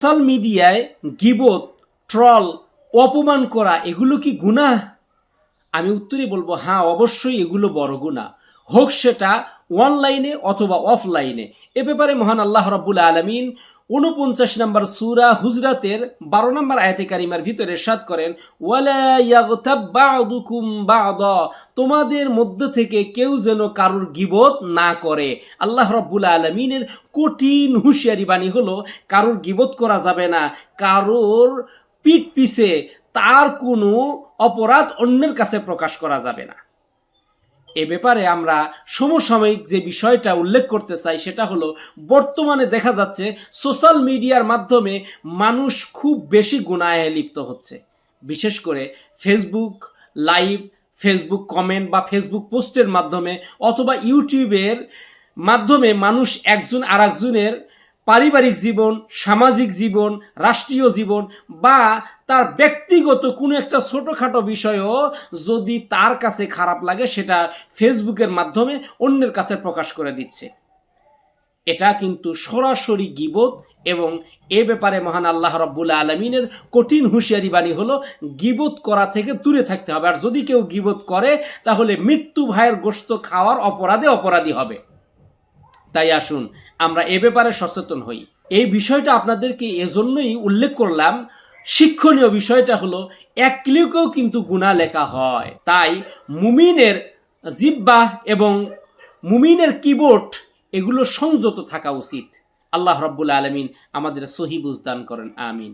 Social মিডিয়ায় গীবত, troll, অপমান করা এগুলো কি গুনাহ? আমি উত্তরে বলবো হ্যাঁ, অবশ্যই এগুলো বড় গুনাহ, হোক সেটা অনলাইনে অথবা অফলাইনে। এ ব্যাপারে মহান আল্লাহ রাব্বুল আলামিন 49 নম্বর সূরা হুজরাতের 12 নম্বর আয়াতে কারিমার ভিতরে ইরশাদ করেন, ওয়ালা ইয়াগতাব বা'দুকুম বা'দা, তোমাদের মধ্য থেকে কেউ যেন কারোর গীবত না করে। আল্লাহ রাব্বুল আলামিনের কঠিন হুঁশিয়ারি বাণী হলো কারোর গীবত করা যাবে না, কারোর পিঠ পিছে তার কোনো অপরাধ অন্যের কাছে প্রকাশ করা যাবে না। এ ব্যাপারে আমরা সমসাময়িক যে বিষয়টা উল্লেখ করতে চাই সেটা হলো, বর্তমানে দেখা যাচ্ছে সোশ্যাল মিডিয়ার মাধ্যমে মানুষ খুব বেশি গুনাহে লিপ্ত হচ্ছে। বিশেষ করে ফেসবুক লাইভ, ফেসবুক কমেন্ট বা ফেসবুক পোস্টের মাধ্যমে অথবা ইউটিউবের মাধ্যমে মানুষ একজন আর একজনের পারিবারিক জীবন, সামাজিক জীবন, রাষ্ট্রীয় জীবন বা তার ব্যক্তিগত কোনো একটা ছোটোখাটো বিষয়ও যদি তার কাছে খারাপ লাগে সেটা ফেসবুকের মাধ্যমে অন্যের কাছে প্রকাশ করে দিচ্ছে। এটা কিন্তু সরাসরি গীবত, এবং এ ব্যাপারে মহান আল্লাহ রাব্বুল আলামিনের কঠিন হুঁশিয়ারি বাণী হলো গীবত করা থেকে দূরে থাকতে হবে। আর যদি কেউ গীবত করে তাহলে মৃত্যু ভাইয়ের গোশত খাওয়ার অপরাধে অপরাধী হবে। তাই আসুন আমরা এ ব্যাপারে সচেতন হই। এই বিষয়টা আপনাদেরকে এজন্যই উল্লেখ করলাম, শিক্ষণীয় বিষয়টা হলো এক ক্লিকেও কিন্তু গুনাহ লেখা হয়। তাই মুমিনের জিহ্বা এবং মুমিনের কিবোর্ড এগুলো সংযত থাকা উচিত। আল্লাহ রাব্বুল আলামিন আমাদের সহি বুঝ দান করেন, আমিন।